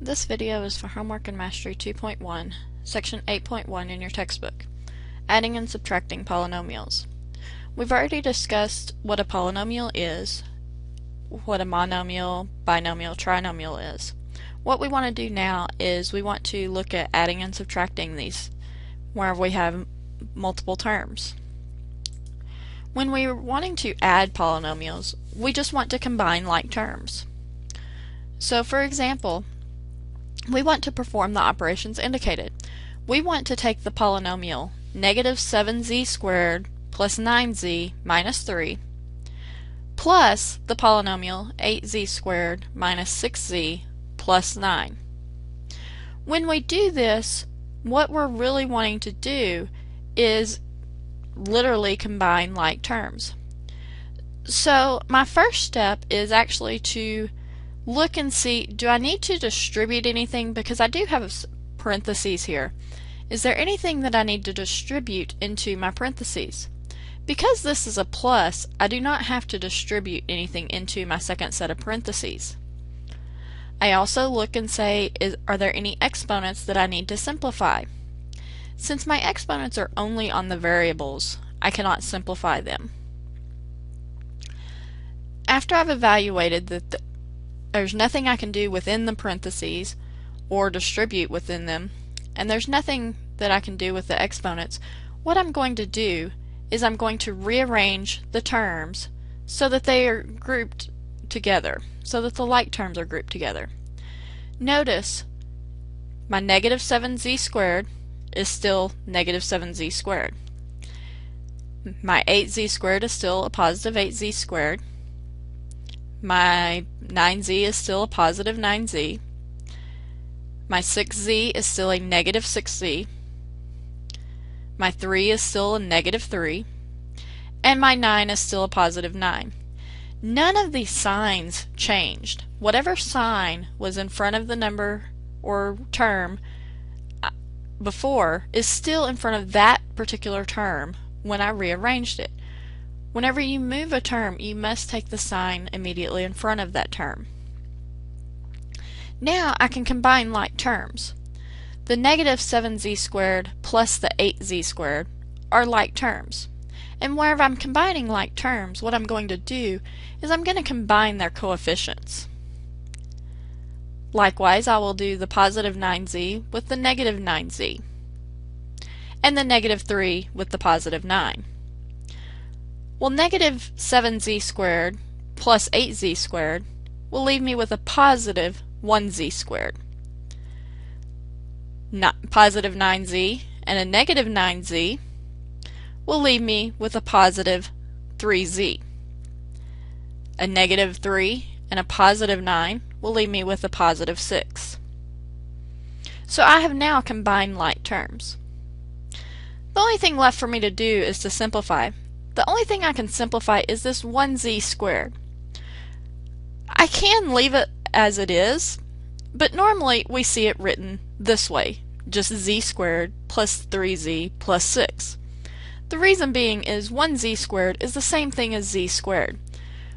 This video is for Homework and Mastery 2.1, Section 8.1 in your textbook, Adding and Subtracting Polynomials. We've already discussed what a polynomial is, what a monomial, binomial, trinomial is. What we want to do now is we want to look at adding and subtracting these where we have multiple terms. When we're wanting to add polynomials, we just want to combine like terms. So for example, we want to perform the operations indicated. We want to take the polynomial negative 7z squared plus 9z minus 3 plus the polynomial 8z squared minus 6z plus 9. When we do this, what we're really wanting to do is literally combine like terms. So my first step is actually to look and see, do I need to distribute anything? Because I do have parentheses here. Is there anything that I need to distribute into my parentheses? Because this is a plus, I do not have to distribute anything into my second set of parentheses. I also look and say, are there any exponents that I need to simplify? Since my exponents are only on the variables, I cannot simplify them. After I've evaluated that there's nothing I can do within the parentheses or distribute within them, and there's nothing that I can do with the exponents, what I'm going to do is I'm going to rearrange the terms so that they are grouped together, so that the like terms are grouped together. Notice my negative 7z squared is still negative 7z squared. My 8z squared is still a positive 8z squared. My 9z is still a positive 9z. My 6z is still a negative 6z. My 3 is still a negative 3. And my 9 is still a positive 9. None of these signs changed. Whatever sign was in front of the number or term before is still in front of that particular term when I rearranged it. Whenever you move a term, you must take the sign immediately in front of that term. Now I can combine like terms. The negative 7z squared plus the 8z squared are like terms. And wherever I'm combining like terms, what I'm going to do is I'm going to combine their coefficients. Likewise, I will do the positive 9z with the negative 9z, and the negative 3 with the positive 9. Well, negative 7z squared plus 8z squared will leave me with a positive 1z squared. Positive 9z and a negative 9z will leave me with a positive 3z. A negative 3 and a positive 9 will leave me with a positive 6. So I have now combined like terms. The only thing left for me to do is to simplify. The only thing I can simplify is this 1z squared. I can leave it as it is, but normally we see it written this way, just z squared plus 3z plus 6. The reason being is 1z squared is the same thing as z squared.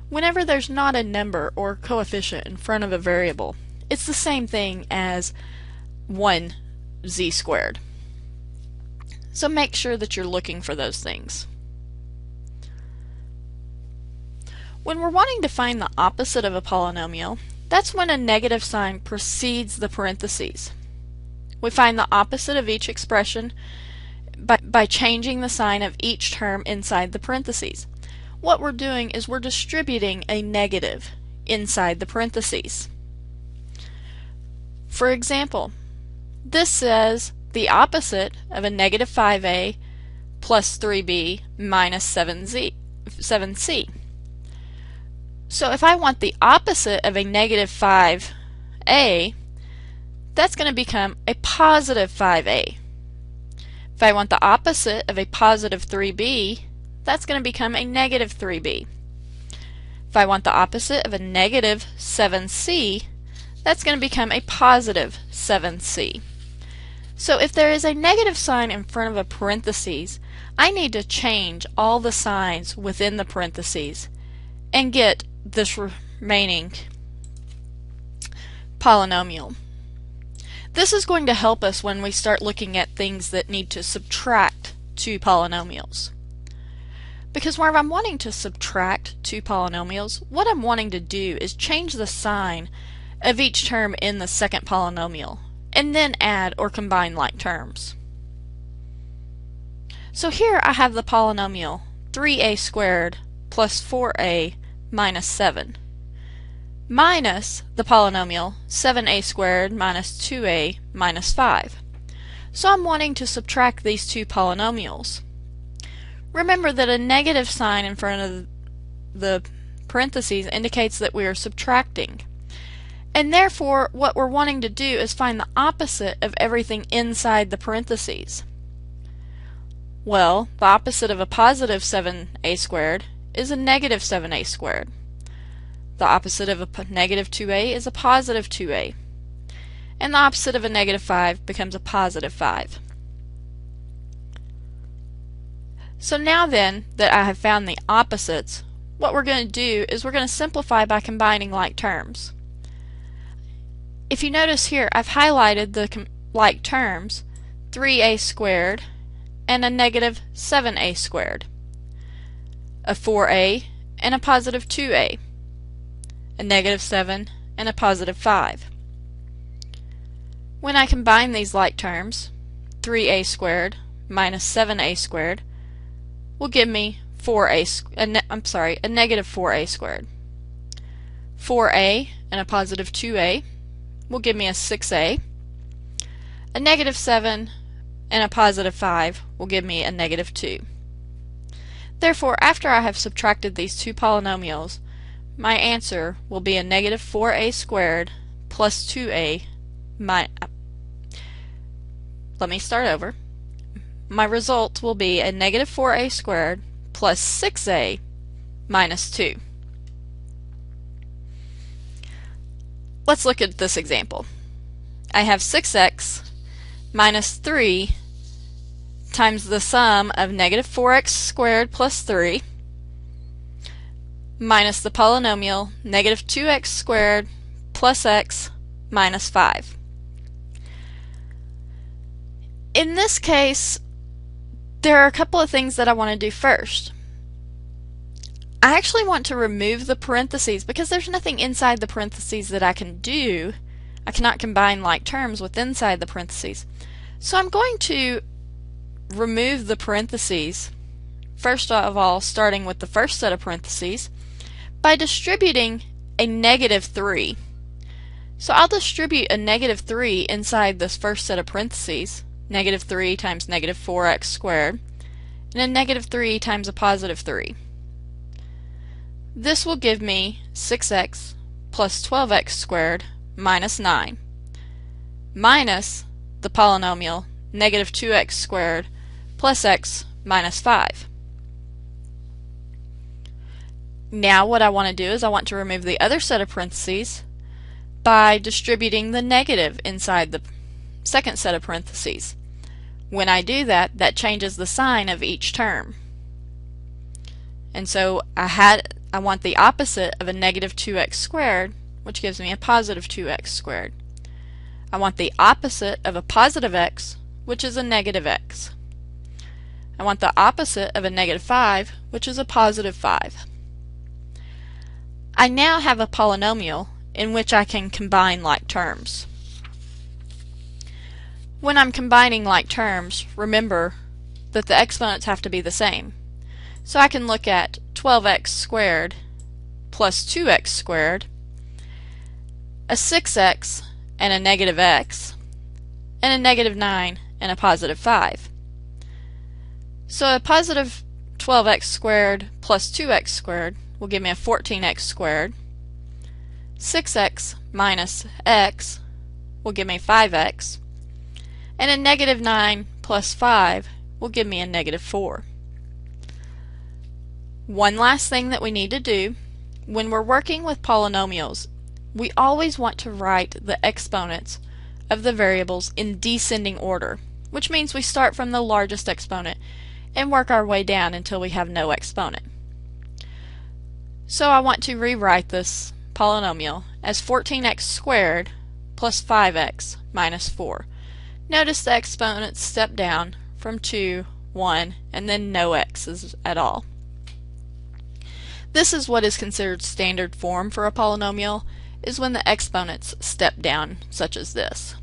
Whenever there's not a number or coefficient in front of a variable, it's the same thing as 1z squared. So make sure that you're looking for those things. When we're wanting to find the opposite of a polynomial, that's when a negative sign precedes the parentheses. We find the opposite of each expression by changing the sign of each term inside the parentheses. What we're doing is we're distributing a negative inside the parentheses. For example, this says the opposite of a negative 5a plus 3b minus 7c. So if I want the opposite of a negative 5a, that's going to become a positive 5a. If I want the opposite of a positive 3b, that's going to become a negative 3b. If I want the opposite of a negative 7c, that's going to become a positive 7c. So if there is a negative sign in front of a parentheses, I need to change all the signs within the parentheses and get this remaining polynomial. This is going to help us when we start looking at things that need to subtract two polynomials. Because where I'm wanting to subtract two polynomials, what I'm wanting to do is change the sign of each term in the second polynomial, and then add or combine like terms. So here I have the polynomial 3a squared plus 4a minus 7 minus the polynomial 7a squared minus 2a minus 5. So I'm wanting to subtract these two polynomials. Remember that a negative sign in front of the parentheses indicates that we are subtracting. And therefore, what we're wanting to do is find the opposite of everything inside the parentheses. Well, the opposite of a positive 7a squared is a negative 7a squared. The opposite of a negative 2a is a positive 2a. And the opposite of a negative 5 becomes a positive 5. So now then that I have found the opposites, what we're going to do is we're going to simplify by combining like terms. If you notice here, I've highlighted the like terms, 3a squared and a negative 7a squared, a 4a and a positive 2a, a negative 7 and a positive 5. When I combine these like terms, 3a squared minus 7a squared will give me a negative 4a squared. 4a and a positive 2a will give me a 6a. A negative 7 and a positive 5 will give me a negative 2. Therefore, after I have subtracted these two polynomials, my answer will be a negative 4a squared plus 2a My result will be a negative 4a squared plus 6a minus 2. Let's look at this example. I have 6x minus 3 times the sum of negative 4x squared plus 3 minus the polynomial negative 2x squared plus x minus 5. In this case, there are a couple of things that I want to do first. I actually want to remove the parentheses because there's nothing inside the parentheses that I can do. I cannot combine like terms with inside the parentheses. So I'm going to remove the parentheses, first of all starting with the first set of parentheses, by distributing a negative 3. So I'll distribute a negative 3 inside this first set of parentheses, negative 3 times negative 4x squared, and a negative 3 times a positive 3. This will give me 6x plus 12x squared minus 9 minus the polynomial negative 2x squared plus x minus 5. Now what I want to do is I want to remove the other set of parentheses by distributing the negative inside the second set of parentheses. When I do that, that changes the sign of each term. And so I want the opposite of a negative 2x squared, which gives me a positive 2x squared. I want the opposite of a positive x, which is a negative x. I want the opposite of a negative 5, which is a positive 5. I now have a polynomial in which I can combine like terms. When I'm combining like terms, remember that the exponents have to be the same. So I can look at 12x squared plus 2x squared, a 6x and a negative x, and a negative 9 and a positive 5. So a positive 12x squared plus 2x squared will give me a 14x squared. 6x minus x will give me 5x. And a negative 9 plus 5 will give me a negative 4. One last thing that we need to do, when we're working with polynomials, we always want to write the exponents of the variables in descending order, which means we start from the largest exponent and work our way down until we have no exponent. So I want to rewrite this polynomial as 14x squared plus 5x minus 4. Notice the exponents step down from 2, 1, and then no x's at all. This is what is considered standard form for a polynomial, is when the exponents step down, such as this.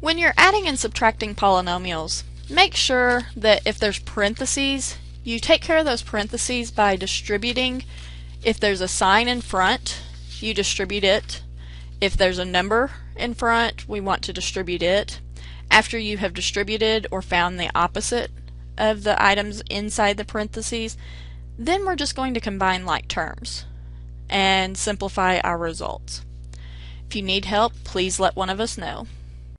When you're adding and subtracting polynomials, make sure that if there's parentheses, you take care of those parentheses by distributing. If there's a sign in front, you distribute it. If there's a number in front, we want to distribute it. After you have distributed or found the opposite of the items inside the parentheses, then we're just going to combine like terms and simplify our results. If you need help, please let one of us know.